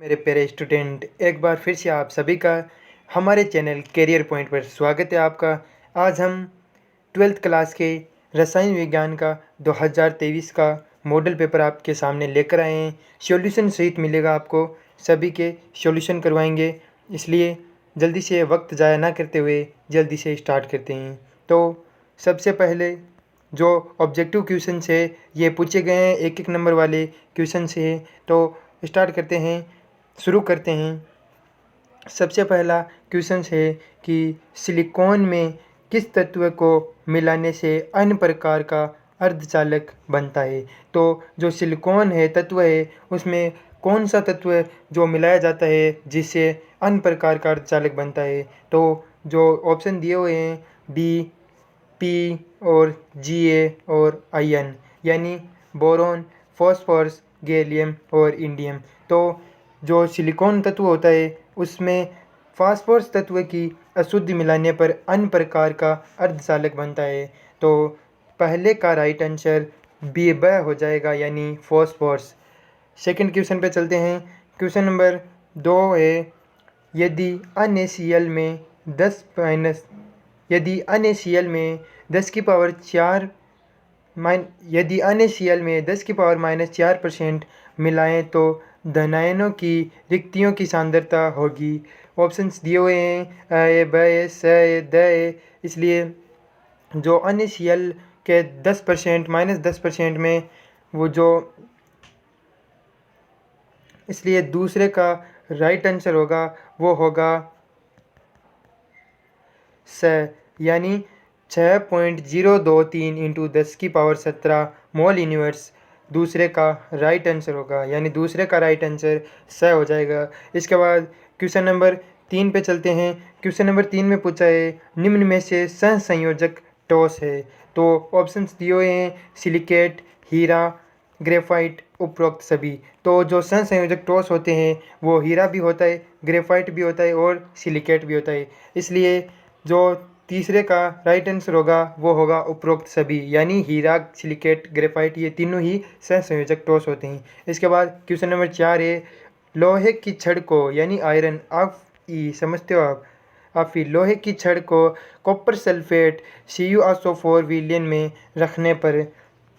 मेरे प्यारे स्टूडेंट, एक बार फिर से आप सभी का हमारे चैनल कैरियर पॉइंट पर स्वागत है आपका। आज हम 12th क्लास के रसायन विज्ञान का 2023 का मॉडल पेपर आपके सामने लेकर आए हैं। सॉल्यूशन सहित मिलेगा आपको, सभी के सॉल्यूशन करवाएंगे, इसलिए जल्दी से वक्त ज़ाया ना करते हुए जल्दी से स्टार्ट करते हैं। तो सबसे पहले जो ऑब्जेक्टिव क्वेश्चन है ये पूछे गए हैं, एक एक नंबर वाले क्वेश्चन है। तो स्टार्ट करते हैं, शुरू करते हैं। सबसे पहला क्वेश्चन है कि सिलिकॉन में किस तत्व को मिलाने से अन्य प्रकार का अर्धचालक बनता है। तो जो सिलिकॉन है तत्व है, उसमें कौन सा तत्व जो मिलाया जाता है जिससे अन्य प्रकार का अर्धचालक बनता है। तो जो ऑप्शन दिए हुए हैं डी, पी और जी और आयन, यानी बोरॉन, फॉस्फोरस, गैलियम और इंडियम। तो जो सिलिकॉन तत्व होता है उसमें फास्फोरस तत्व की अशुद्धि मिलाने पर अन्य प्रकार का अर्धचालक बनता है। तो पहले का राइट आंसर बी ब हो जाएगा, यानी फॉस्फोरस। सेकंड क्वेश्चन पे चलते हैं। क्वेश्चन नंबर 2 है, यदि NaCl में 10 माइनस यदि NaCl में 10 की पावर 4 यदि NaCl में 10 की पावर -4% मिलाएं तो धनायनों की रिक्तियों की सांद्रता होगी। ऑप्शंस दिए हुए हैं ए, ब, स, द। इसलिए जो NaCl के 10% -10% में वो जो, इसलिए दूसरे का राइट आंसर होगा वो होगा स, यानी 6.023 इंटू 10 की पावर 17 मोल यूनिवर्स दूसरे का राइट आंसर होगा, यानी दूसरे का राइट आंसर स हो जाएगा। इसके बाद क्वेश्चन नंबर 3 पे चलते हैं। क्वेश्चन नंबर 3 में पूछा है, निम्न में से सहसंयोजक ठोस है। तो ऑप्शंस दिए हुए हैं सिलिकेट, हीरा, ग्रेफाइट, उपरोक्त सभी। तो जो सहसंयोजक ठोस होते हैं वो हीरा भी होता है, ग्रेफाइट भी होता है और सिलिकेट भी होता है। इसलिए जो तीसरे का राइट आंसर होगा वो होगा उपरोक्त सभी, यानी हीरा, सिलिकेट, ग्रेफाइट, ये तीनों ही सहसंयोजक ठोस होते हैं। इसके बाद क्वेश्चन नंबर 4 है, लोहे की छड़ को, यानी आयरन, आप ई समझते हो आप ही लोहे की छड़ को कॉपर सल्फेट CuSO4 विलयन में रखने पर,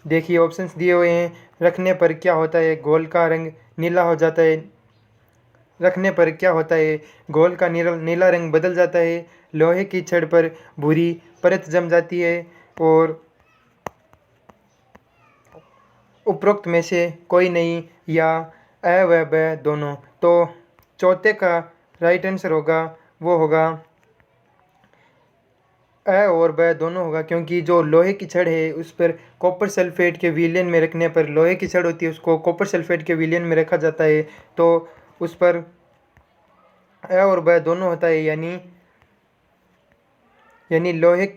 देखिए ऑप्शंस दिए हुए हैं, रखने पर क्या होता है, घोल का रंग नीला हो जाता है, रखने पर क्या होता है, घोल का नीला रंग बदल जाता है, लोहे की छड़ पर भूरी परत जम जाती है, और उपरोक्त में से कोई नहीं, या अ व ब दोनों। तो चौथे का राइट आंसर होगा वो होगा अ और ब दोनों होगा, क्योंकि जो लोहे की छड़ है उस पर कॉपर सल्फेट के विलयन में रखने पर, लोहे की छड़ होती है उसको कॉपर सल्फेट के विलयन में रखा जाता है, तो उस पर अ और ब दोनों होता है, यानी लोहे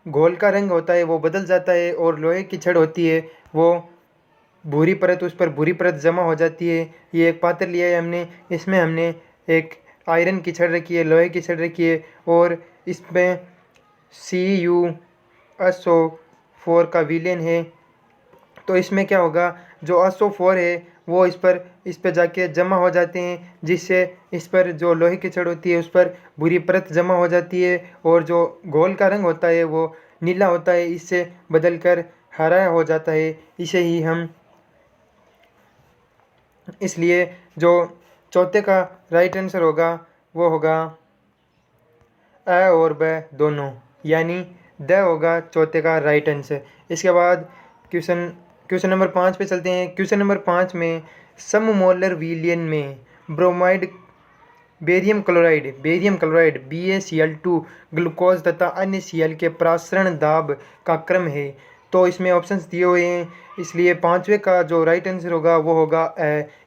घोल का रंग होता है वो बदल जाता है, और लोहे की छड़ होती है वो भूरी परत, उस पर भूरी परत जमा हो जाती है। ये एक पात्र लिया है हमने, इसमें हमने एक आयरन की छड़ रखी है, लोहे की छड़ रखी है, और इसमें CuSO4 का विलयन है। तो इसमें क्या होगा, जो SO4 है वो इस पर जाके जमा हो जाते हैं, जिससे इस पर जो लोहे की छड़ होती है उस पर बुरी परत जमा हो जाती है, और जो घोल का रंग होता है वो नीला होता है, इससे बदलकर हरा हो जाता है। इसे ही हम, इसलिए जो चौथे का राइट आंसर होगा वो होगा अ और ब दोनों, यानी द होगा चौथे का राइट आंसर। इसके बाद क्वेश्चन नंबर 5 पे चलते हैं। क्वेश्चन नंबर 5 में सममोलर विलयन में bromide, barium chloride BaCl2, glucose तथा अन्य Cl के प्रासरण दाब का क्रम है। तो इसमें ऑप्शंस दिए हुए हैं, इसलिए पांचवे का जो राइट आंसर होगा वो होगा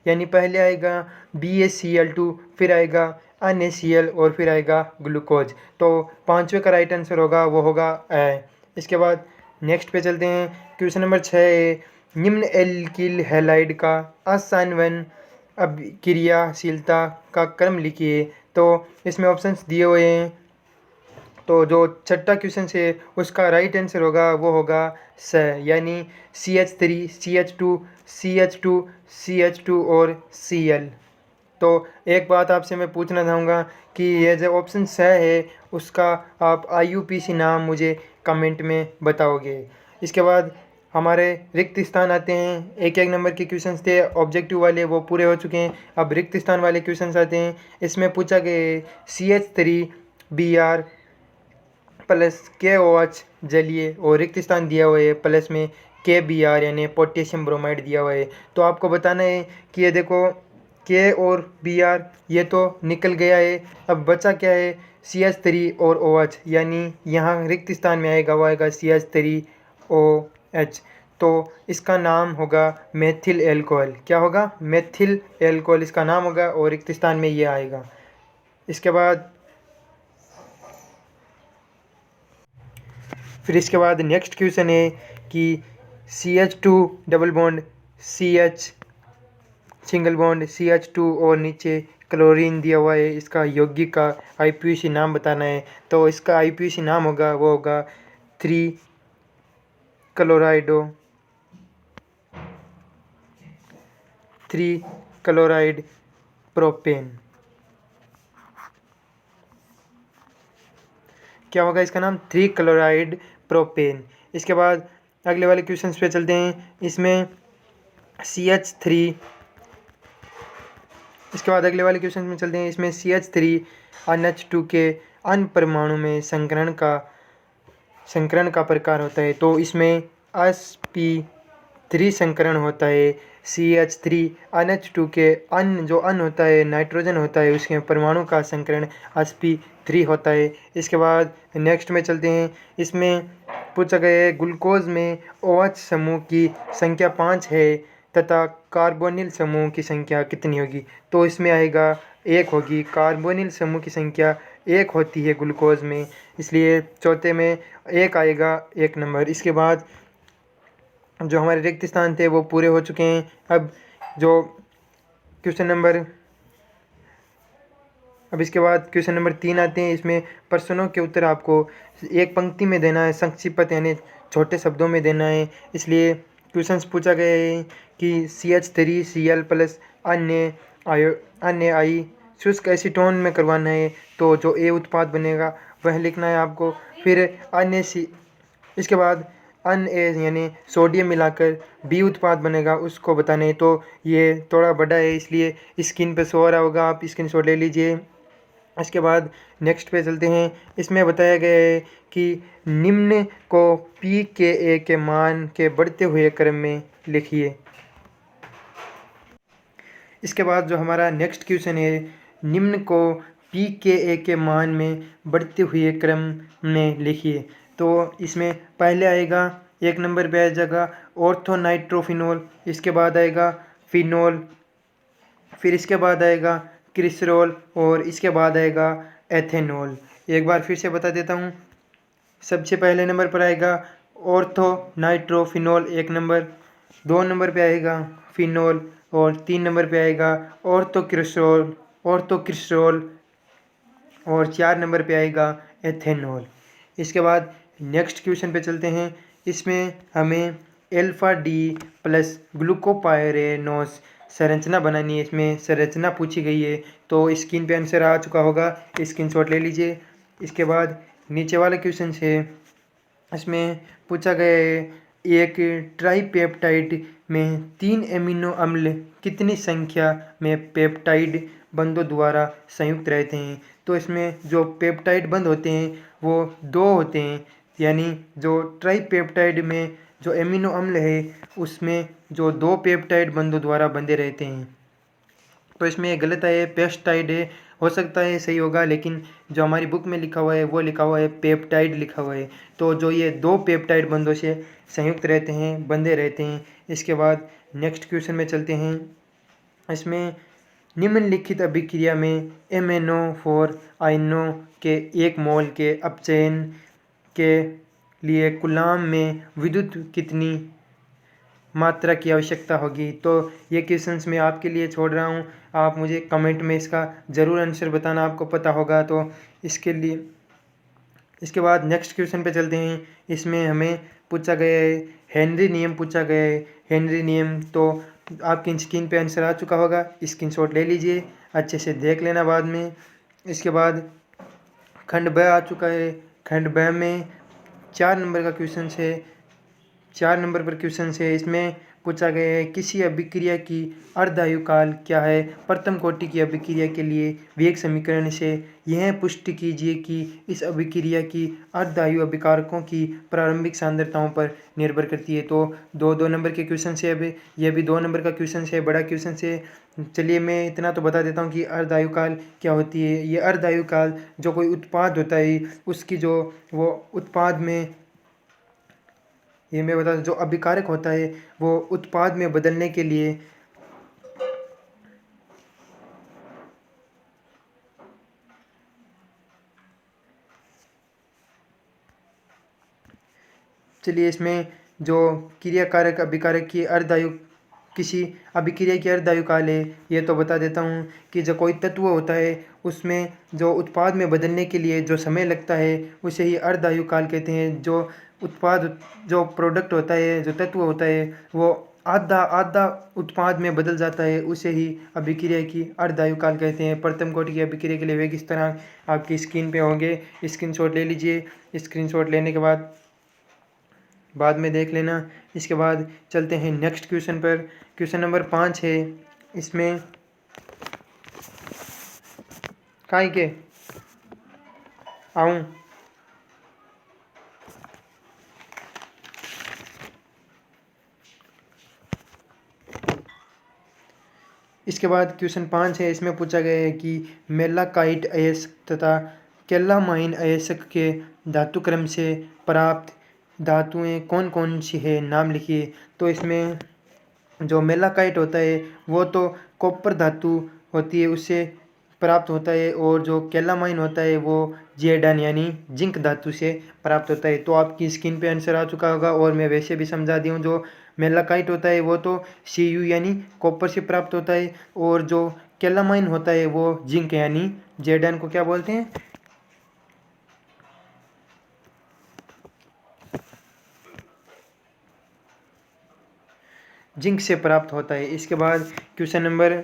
यानी पहले आएगा BaCl2, फिर आएगा NaCl और फिर आएगा ग्लूकोज। तो पांचवे का राइट आंसर होगा वो होगा इसके बाद नेक्स्ट पे चलते हैं। क्वेश्चन नंबर 6 है, निम्न एल्किल हैलाइड का आसान्वन अभिक्रियाशीलता का क्रम लिखिए। तो इसमें ऑप्शंस दिए हुए हैं, तो जो छठा क्वेश्चन है उसका राइट आंसर होगा वो होगा स, यानी CH3, CH2, CH2, CH2 और Cl। तो एक बात आपसे मैं पूछना चाहूँगा कि ये जो ऑप्शन स है उसका आप IUPAC नाम मुझे कमेंट में बताओगे। इसके बाद हमारे रिक्त स्थान आते हैं। एक एक नंबर के क्वेश्चंस थे ऑब्जेक्टिव वाले, वो पूरे हो चुके हैं। अब रिक्त स्थान वाले क्वेश्चंस आते हैं। इसमें पूछा गया CH3Br प्लस KOH जलीय और रिक्त स्थान दिया हुआ है प्लस में KBr यानी पोटेशियम ब्रोमाइड दिया हुआ है। तो आपको बताना है कि ये देखो K और Br ये तो निकल गया है। अब बचा क्या है, CH3 और OH, यानी यहाँ रिक्त स्थान में आएगा वो आएगा CH3OH। तो इसका नाम होगा मेथिल एल्कोहल। क्या होगा, मेथिल एल्कोहल इसका नाम होगा और रिक्त स्थान में ये आएगा। इसके बाद नेक्स्ट क्वेश्चन है कि CH2 double bond CH single bond CH2 और नीचे क्लोरीन दिया हुआ है, इसका यौगिक का IUPAC नाम बताना है। तो इसका IUPAC नाम होगा वो होगा 3 क्लोराइड प्रोपेन। क्या होगा इसका नाम, 3 क्लोराइड प्रोपेन। इसके बाद अगले वाले क्वेश्चन पे चलते हैं। इसमें CH3 इसके बाद अगले वाले क्वेश्चन में चलते हैं। इसमें CH3 NH2 के अन्य परमाणु में संकरण का प्रकार होता है। तो इसमें sp3 संकरण होता है। CH3 NH2 के जो अन्य होता है, नाइट्रोजन होता है, उसके परमाणु का संकरण sp3 होता है। इसके बाद नेक्स्ट में चलते हैं। इसमें पूछा गया है ग्लूकोज में OH समूह की संख्या 5 है तथा कार्बोनिल समूह की संख्या कितनी होगी। तो इसमें आएगा 1 होगी। कार्बोनिल समूह की संख्या 1 होती है ग्लूकोज में, इसलिए चौथे में 1 आएगा, 1 नंबर। इसके बाद जो हमारे रिक्त स्थान थे वो पूरे हो चुके हैं। अब इसके बाद क्वेश्चन नंबर 3 आते हैं। इसमें प्रश्नों के उत्तर आपको एक पंक्ति में देना है, संक्षिप्त यानी छोटे शब्दों में देना है। इसलिए क्वेश्चंस पूछा गया है कि CH3Cl प्लस अन्य आई शुष्क एसीटोन में करवाना है, तो जो A उत्पाद बनेगा वह लिखना है आपको। फिर इसके बाद अन्य यानी सोडियम मिलाकर B उत्पाद बनेगा, उसको बताना है। तो ये थोड़ा बड़ा है इसलिए स्क्रीन पे शो हो रहा होगा, आप स्क्रीनशॉट ले लीजिए। इसके बाद नेक्स्ट पे चलते हैं। इसमें बताया गया है कि निम्न को pKa के मान के बढ़ते हुए क्रम में लिखिए। इसके बाद जो हमारा नेक्स्ट क्वेश्चन है, निम्न को pKa के मान में बढ़ते हुए क्रम में लिखिए। तो इसमें पहले आएगा 1 नंबर पे आ जाएगा ऑर्थोनाइट्रोफिनॉल, इसके बाद आएगा फिनॉल, फिर इसके बाद आएगा ग्लिसरॉल और इसके बाद आएगा एथेनॉल। एक बार फिर से बता देता हूँ। सबसे पहले नंबर पर आएगा ऑर्थोनाइट्रोफिनॉल 1 नंबर, 2 नंबर पे आएगा फिनॉल और 3 नंबर पे आएगा ऑर्थोक्रिस्टोल और 4 नंबर पे आएगा एथेनॉल। इसके बाद नेक्स्ट क्वेश्चन पे चलते हैं। इसमें हमें अल्फा डी प्लस ग्लूकोपायरेनोस संरचना बनानी है। इसमें संरचना पूछी गई है, तो स्क्रीन पे आंसर आ चुका होगा, स्क्रीनशॉट ले लीजिए। इसके बाद नीचे वाला क्वेश्चन है। इसमें पूछा गया है एक ट्राईपेप्टाइड में 3 एमिनो अम्ल कितनी संख्या में पेप्टाइड बंधों द्वारा संयुक्त रहते हैं। तो इसमें जो पेप्टाइड बंध होते हैं वो 2 होते हैं, यानी जो ट्राईपेप्टाइड में जो एमिनो अम्ल है उसमें जो 2 पेप्टाइड बंधों द्वारा बंधे रहते हैं। तो इसमें गलत है, पेस्टाइड है। हो सकता है सही होगा, लेकिन जो हमारी बुक में लिखा हुआ है वो लिखा हुआ है पेप्टाइड लिखा हुआ है। तो जो ये 2 पेप्टाइड बंधों से संयुक्त रहते हैं, बंधे रहते हैं। इसके बाद नेक्स्ट क्वेश्चन में चलते हैं। इसमें निम्नलिखित अभिक्रिया में MnO4 आयनों के 1 मोल के अपचयन के लिए कूलाम में विद्युत कितनी मात्रा की आवश्यकता होगी। तो ये क्वेश्चंस मैं आपके लिए छोड़ रहा हूँ, आप मुझे कमेंट में इसका ज़रूर आंसर बताना, आपको पता होगा तो इसके लिए। इसके बाद नेक्स्ट क्वेश्चन पे चलते हैं। इसमें हमें पूछा गया है हेनरी नियम पूछा गया है। हेनरी नियम तो आपकी स्क्रीन पे आंसर आ चुका होगा, स्क्रीनशॉट ले लीजिए। अच्छे से देख लेना बाद में। इसके बाद खंड ब आ चुका है। खंड ब में 4 नंबर का क्वेश्चन है। 4 नंबर पर क्वेश्चन है। इसमें पूछा गया है किसी अभिक्रिया की अर्धायु काल क्या है। प्रथम कोटि की अभिक्रिया के लिए वेग समीकरण से यह पुष्टि कीजिए कि इस अभिक्रिया की अर्धायु अभिकारकों की प्रारंभिक सांद्रताओं पर निर्भर करती है। तो 2 नंबर के क्वेश्चन से अभी यह भी 2 नंबर का क्वेश्चन है, बड़ा क्वेश्चन है। चलिए मैं इतना तो बता देता हूँ कि अर्धायु काल क्या होती है। ये अर्धायु काल जो कोई उत्पाद होता है उसकी जो वो उत्पाद में ये मैं बता जो अभिकारक होता है वो उत्पाद में बदलने के लिए चलिए इसमें जो क्रियाकारक अभिकारक की अर्धायु किसी अभिक्रिया की अर्धायु काल है ये तो बता देता हूँ कि जो कोई तत्व होता है उसमें जो उत्पाद में बदलने के लिए जो समय लगता है उसे ही अर्धायु काल कहते हैं। जो उत्पाद जो प्रोडक्ट होता है जो तत्व होता है वो आधा आधा उत्पाद में बदल जाता है उसे ही अभिक्रिया की अर्धायु काल कहते हैं। प्रथम कोटि की अभिक्रिया के लिए वेग इस तरह आपकी स्क्रीन पे होंगे, स्क्रीनशॉट ले लीजिए। स्क्रीनशॉट लेने के बाद में देख लेना। इसके बाद चलते हैं नेक्स्ट क्वेश्चन पर। क्वेश्चन नंबर 5 है। इसमें काहे के आऊँ इसके बाद क्वेश्चन 5 है। इसमें पूछा गया है कि मेलाकाइट अयस्क तथा कैलामाइन अयस्क के धातु क्रम से प्राप्त धातुएं कौन कौन सी है, नाम लिखिए। तो इसमें जो मेलाकाइट होता है वो तो कॉपर धातु होती है उससे प्राप्त होता है, और जो कैलामाइन होता है वो जेडान यानी जिंक धातु से प्राप्त होता है। तो आपकी स्क्रीन पे आंसर आ चुका होगा, और मैं वैसे भी समझा दी हूँ। जो मेलाकाइट होता है वो तो Cu यानी कॉपर से प्राप्त होता है, और जो कैलामाइन होता है वो जिंक यानी जेडान को क्या बोलते हैं, जिंक से प्राप्त होता है। इसके बाद क्वेश्चन नंबर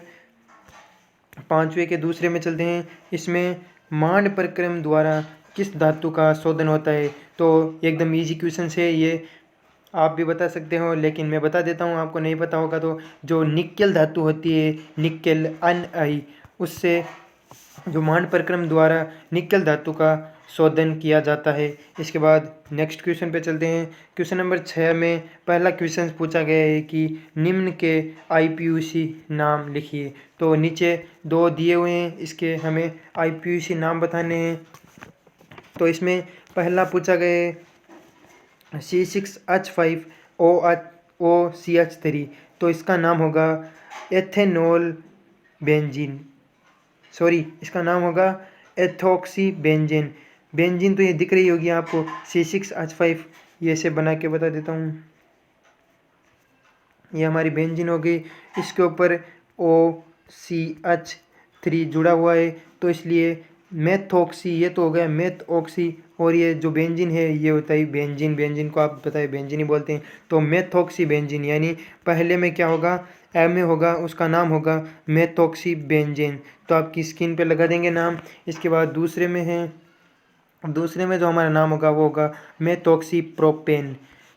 5वें के दूसरे में चलते हैं। इसमें मांड प्रक्रम द्वारा किस धातु का शोधन होता है। तो एकदम इजी क्वेश्चन है ये, आप भी बता सकते हो, लेकिन मैं बता देता हूँ आपको नहीं पता होगा तो। जो निकेल धातु होती है निकेल Ni उससे जो मांड प्रक्रम द्वारा निकेल धातु का शोधन किया जाता है। इसके बाद नेक्स्ट क्वेश्चन पे चलते हैं। क्वेश्चन नंबर 6 में पहला क्वेश्चन पूछा गया है कि निम्न के IPUC नाम लिखिए। तो नीचे 2 दिए हुए हैं, इसके हमें IPUC नाम बताने हैं। तो इसमें पहला पूछा गया है C6H5OCH3। तो इसका नाम होगा एथेनॉल बेंजीन, सॉरी इसका नाम होगा एथॉक्सी बेंजीन। बेंजीन तो ये दिख रही होगी आपको, C6H5 ये से बना के बता देता हूँ। ये हमारी बेंजीन हो गई, इसके ऊपर OCH3 जुड़ा हुआ है तो इसलिए मेथॉक्सी ये तो हो गया मेथऑक्सी, और ये जो बेंजीन है ये होता है बेंजीन। बेंजीन को आप बताए बेंजीन ही बोलते हैं। तो मेथॉक्सी बेंजीन यानी पहले में क्या होगा में होगा, उसका नाम होगा मेथॉक्सी बेंजीन। तो आपकी स्क्रीन पे लगा देंगे नाम। इसके बाद दूसरे में जो हमारा नाम होगा वो होगा मेथॉक्सी प्रोपेन।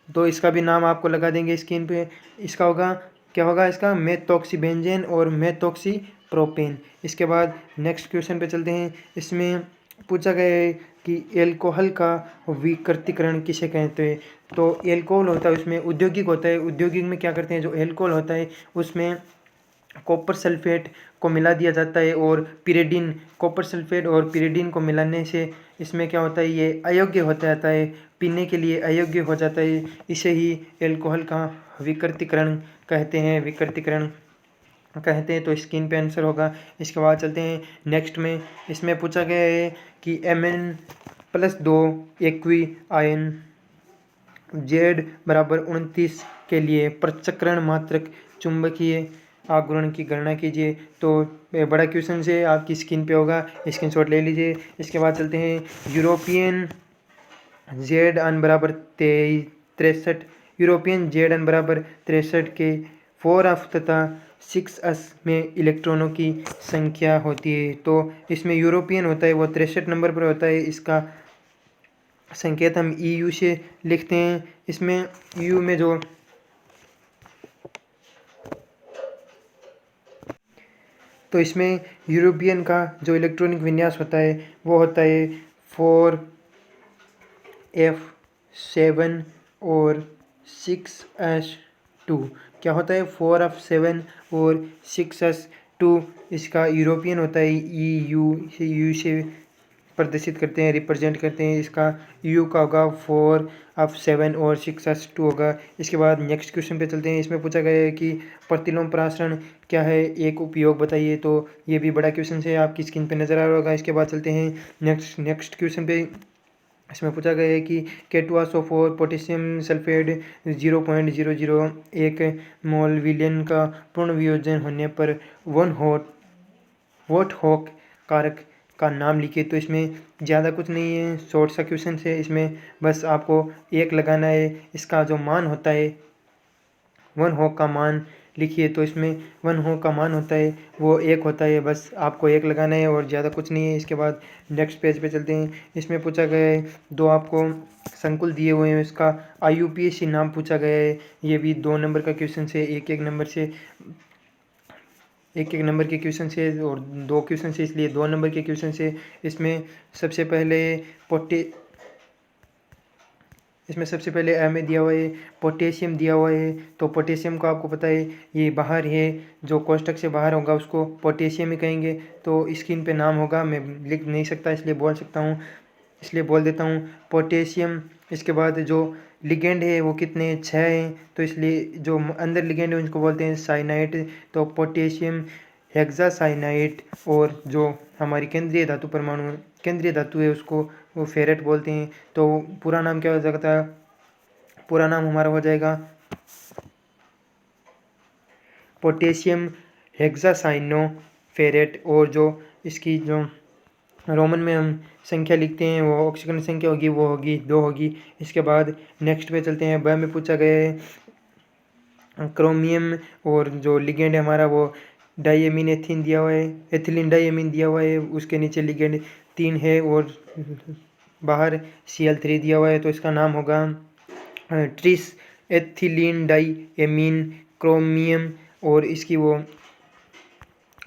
तो इसका भी नाम आपको लगा देंगे स्क्रीन पे। इसका होगा क्या होगा, इसका मेथॉक्सी बेंजीन और मेथॉक्सी प्रोपेन। इसके बाद नेक्स्ट क्वेश्चन पे चलते हैं। इसमें पूछा गया है कि एल्कोहल का विकृतीकरण किसे कहते हैं। तो एल्कोहल होता है उसमें औद्योगिक होता है। औद्योगिक में क्या करते हैं, जो एल्कोहल होता है उसमें कॉपर सल्फेट को मिला दिया जाता है, और पिरिडिन कॉपर सल्फेट और पिरिडिन को मिलाने से इसमें क्या होता है ये अयोग्य हो जाता है, पीने के लिए अयोग्य हो जाता है। इसे ही एल्कोहल का विकृतीकरण कहते हैं। तो स्क्रीन पे आंसर होगा। इसके बाद चलते हैं नेक्स्ट में। इसमें पूछा गया है कि Mn+2 एक्वी आयन Z=29 के लिए प्रचक्रण मात्रक चुंबकीय आघूर्ण की गणना कीजिए। तो बड़ा क्वेश्चन से आपकी स्क्रीन पे होगा, स्क्रीनशॉट ले लीजिए। इसके बाद चलते हैं यूरोपियन Zn=63 यूरोपियन Zn=63 के 4 तथा 6s में इलेक्ट्रॉनों की संख्या होती है। तो इसमें यूरोपियन होता है वो 63 नंबर पर होता है। इसका संकेत हम EU से लिखते हैं। इसमें EU में जो तो इसमें यूरोपियन का जो इलेक्ट्रॉनिक विन्यास होता है वो होता है 4f7 और 6s2। क्या होता है 4f7 और 6s2? इसका यूरोपियन होता है EU से प्रदर्शित करते हैं, रिप्रेजेंट करते हैं। इसका EU का होगा 4f7 और 6s2 होगा। इसके बाद नेक्स्ट क्वेश्चन पे चलते हैं। इसमें पूछा गया है कि प्रतिलोम प्रसारण क्या है, एक उपयोग बताइए। तो ये भी बड़ा क्वेश्चन है, आपकी स्क्रीन पे नज़र आ रहा होगा। इसके बाद चलते हैं नेक्स्ट क्वेश्चन पे। इसमें पूछा गया है कि K2SO4 पोटेशियम सल्फेट 0.001 मोल विलयन का पूर्ण वियोजन होने पर वोट हॉक कारक का नाम लिखिए। तो इसमें ज़्यादा कुछ नहीं है, शॉर्ट सा क्वेश्चन है। इसमें बस आपको एक लगाना है। इसका जो मान होता है वन हॉक का मान लिखिए। तो इसमें वन हॉक का मान होता है वो 1 होता है। बस आपको 1 लगाना है और ज़्यादा कुछ नहीं है। इसके बाद नेक्स्ट पेज पे चलते हैं। इसमें पूछा गया है, दो आपको संकुल दिए हुए हैं, इसका IUPAC नाम पूछा गया है। ये भी 2 नंबर का क्वेश्चन है। एक एक नंबर के क्वेश्चन से और 2 क्वेश्चन से, इसलिए 2 नंबर के क्वेश्चन से। इसमें सबसे पहले में दिया हुआ है पोटेशियम दिया हुआ है। तो पोटेशियम को आपको पता है ये बाहर है, जो कोष्टक से बाहर होगा उसको पोटेशियम ही कहेंगे। तो स्क्रीन पे नाम होगा, मैं लिख नहीं सकता इसलिए बोल देता हूँ पोटेशियम। इसके बाद जो लिगेंड है वो कितने 6 हैं, तो इसलिए जो अंदर लिगेंड है उनको बोलते हैं साइनाइड। तो पोटेशियम हेक्सासाइनाइड। और जो हमारी केंद्रीय धातु है उसको वो फेरेट बोलते हैं। तो पूरा नाम क्या हो सकता है? पूरा नाम हमारा हो जाएगा पोटेशियम हेक्सासाइनोफेरेट। और जो इसकी जो रोमन में हम संख्या लिखते हैं वो ऑक्सीजन संख्या होगी, वो होगी 2 होगी। इसके बाद नेक्स्ट पे चलते हैं। ब में पूछा गया है क्रोमियम और जो लिगेंड है हमारा वो डाइएमीन एथिलीन दिया हुआ है, एथिलीन डाइएमीन दिया हुआ है। उसके नीचे लिगेंड 3 है और बाहर Cl3 दिया हुआ है। तो इसका नाम होगा ट्रिस एथिलीन डाइएमीन क्रोमियम। और इसकी वो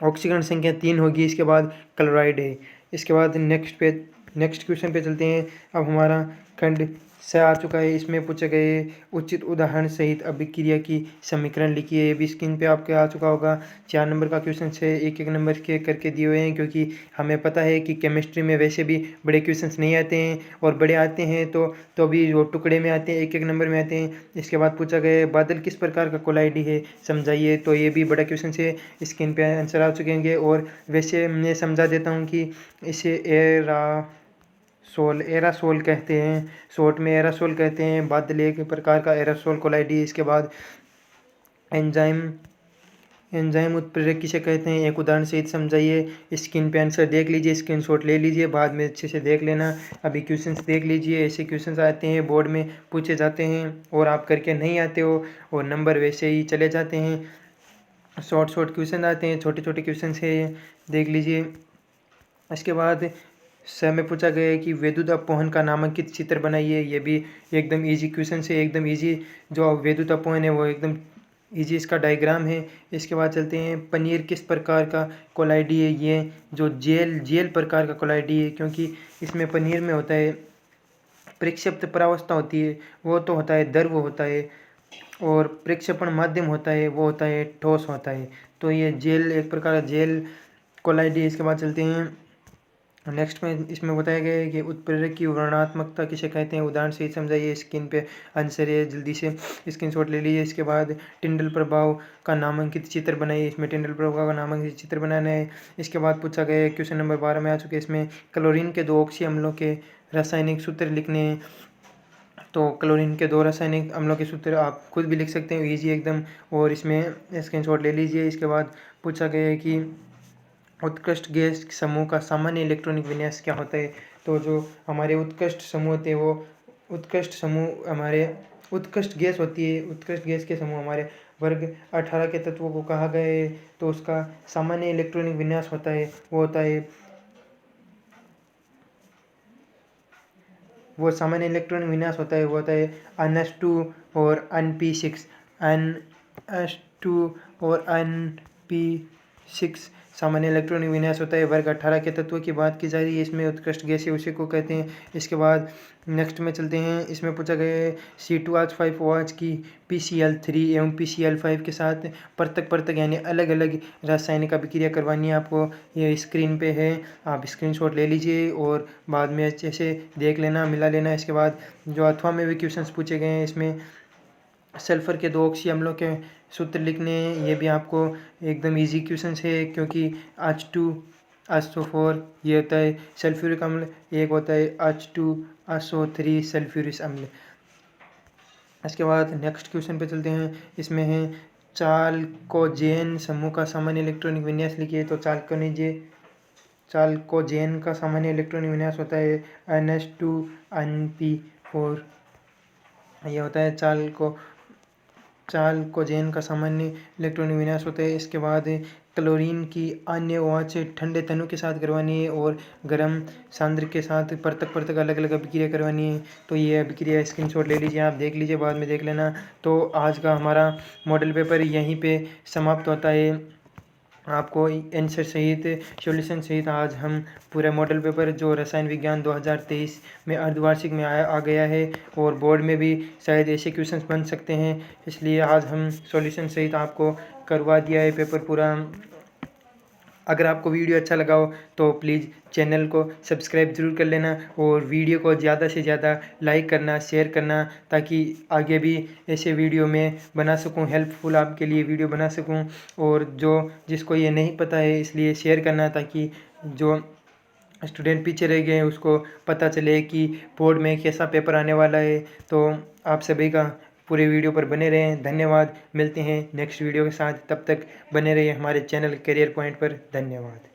ऑक्सीजन संख्या 3 होगी। इसके बाद क्लोराइड है। इसके बाद नेक्स्ट क्वेश्चन पे चलते हैं। अब हमारा खंड से आ चुका है। इसमें पूछे गए उचित उदाहरण सहित अभिक्रिया की समीकरण लिखिए। ये भी स्क्रीन पे आपके आ चुका होगा। 4 नंबर का क्वेश्चन है, एक एक नंबर के करके दिए हुए हैं, क्योंकि हमें पता है कि केमिस्ट्री में वैसे भी बड़े क्वेश्चन नहीं आते हैं, और बड़े आते हैं तो अभी वो टुकड़े में आते हैं, एक एक नंबर में आते हैं। इसके बाद पूछा गया है बादल किस प्रकार का कोलाइडी है, समझाइए। तो ये भी बड़ा क्वेश्चन है, स्क्रीन पे आंसर आ चुके होंगे। और वैसे मैं समझा देता हूँ कि इसे एरासोल कहते हैं, शॉर्ट में एरासोल कहते हैं। बादल एक प्रकार का एरासोल कोलाइडी। इसके बाद एंजाइम उत्प्रेरक किसे कहते हैं, एक उदाहरण सहित समझाइए। स्क्रीन पे आंसर देख लीजिए, स्क्रीनशॉट ले लीजिए, बाद में अच्छे से देख लेना। अभी क्वेश्चंस देख लीजिए। ऐसे क्वेश्चंस आते हैं, बोर्ड में पूछे जाते हैं और आप करके नहीं आते हो और नंबर वैसे ही चले जाते हैं। शॉर्ट क्वेश्चन आते हैं, छोटे छोटे क्वेश्चन है, देख लीजिए। इसके बाद में पूछा गया है कि विद्युत अपवहन का नामांकित चित्र बनाइए। ये भी एकदम इजी क्वेश्चन है, एकदम इजी। जो विद्युत अपवहन है वो एकदम इजी इसका डायग्राम है। इसके बाद चलते हैं, पनीर किस प्रकार का कोलाइडी है। ये जो जेल प्रकार का कोलाइडी है, क्योंकि इसमें पनीर में होता है प्रक्षेप्त परावस्था होती है, वो तो होता है द्रव होता है, और प्रक्षेपण माध्यम होता है वो होता है ठोस होता है। तो ये जेल एक प्रकार का जेल कोलाइडी है। इसके बाद चलते हैं नेक्स्ट में। इसमें बताया गया है कि उत्प्रेरक की वर्णनात्मकता किसे कहते हैं, उदाहरण से समझाइए। स्क्रीन पे आंसर है, जल्दी से स्क्रीनशॉट ले लीजिए। इसके बाद टिंडल प्रभाव का नामांकित चित्र बनाइए। इसमें टिंडल प्रभाव का नामांकित चित्र बनाना है। इसके बाद पूछा गया है, क्वेश्चन नंबर 12 में आ चुके हैं। इसमें क्लोरीन के 2 ऑक्सी अम्लों के रासायनिक सूत्र लिखने हैं। तो क्लोरीन के 2 रासायनिक अम्लों के सूत्र आप खुद भी लिख सकते हैं, ईजी एकदम। और इसमें स्क्रीनशॉट ले लीजिए। इसके बाद पूछा गया है कि उत्कृष्ट गैस समूह का सामान्य इलेक्ट्रॉनिक विन्यास क्या होता है। तो जो हमारे उत्कृष्ट समूह होते हैं वो उत्कृष्ट गैस होती है। उत्कृष्ट गैस के समूह हमारे वर्ग 18 के तत्वों को कहा गया है। तो उसका सामान्य इलेक्ट्रॉनिक विन्यास होता है वो सामान्य इलेक्ट्रॉनिक विन्यास होता है वो होता है NS2 और NP6। NS2 और NP6 सामान्य इलेक्ट्रॉनिक विन्यास होता है। वर्ग 18 के तत्वों की बात की जा रही है, इसमें उत्कृष्ट गैसीय उसी को कहते हैं। इसके बाद नेक्स्ट में चलते हैं। इसमें पूछा गया है C2H5OH की PCl3 एवं PCl5 के साथ पृथक पृथक यानी अलग अलग रासायनिक अभिक्रिया करवानी है आपको। ये स्क्रीन पे है, आप स्क्रीनशॉट ले लीजिए और बाद में अच्छे से देख लेना, मिला लेना। इसके बाद जो अथवा में भी क्वेश्चंस पूछे गए हैं, इसमें सल्फर के 2 ऑक्सी अम्लों के सूत्र लिखने हैं। ये भी आपको एकदम इजी क्वेश्चंस है, क्योंकि H2SO4 ये होता है सल्फ्यूरिक अम्ल, एक होता है H2SO3 सल्फ्यूरिक अम्ल। इसके बाद नेक्स्ट क्वेश्चन पे चलते हैं। इसमें है चालकोजेन समूह का सामान्य इलेक्ट्रॉनिक विन्यास लिखिए। तो चालकोजेन का सामान्य इलेक्ट्रॉनिक विन्यास होता है NH2NP4। ये होता है चालकोजेन का सामान्य इलेक्ट्रॉनिक विन्यास होता है। इसके बाद क्लोरीन की अन्य OH ठंडे तनु के साथ करवानी है और गर्म सांद्र के साथ पृथक पृथक अलग अलग अभिक्रिया करवानी है। तो ये अभिक्रिया स्क्रीनशॉट ले लीजिए, आप देख लीजिए, बाद में देख लेना। तो आज का हमारा मॉडल पेपर यहीं पे समाप्त होता है। आपको आंसर सहित सॉल्यूशन सहित आज हम पूरा मॉडल पेपर जो रसायन विज्ञान 2023 में अर्धवार्षिक में आ गया है और बोर्ड में भी शायद ऐसे क्वेश्चंस बन सकते हैं, इसलिए आज हम सॉल्यूशन सहित आपको करवा दिया है पेपर पूरा। अगर आपको वीडियो अच्छा लगा हो तो प्लीज़ चैनल को सब्सक्राइब ज़रूर कर लेना और वीडियो को ज़्यादा से ज़्यादा लाइक करना, शेयर करना, ताकि आगे भी ऐसे वीडियो मैं बना सकूं, हेल्पफुल आपके लिए वीडियो बना सकूं। और जिसको ये नहीं पता है, इसलिए शेयर करना, ताकि जो स्टूडेंट पीछे रह गए हैं उसको पता चले कि बोर्ड में कैसा पेपर आने वाला है। तो आप सभी का पूरे वीडियो पर बने रहें। धन्यवाद। मिलते हैं नेक्स्ट वीडियो के साथ, तब तक बने रहिए हमारे चैनल करियर पॉइंट पर। धन्यवाद।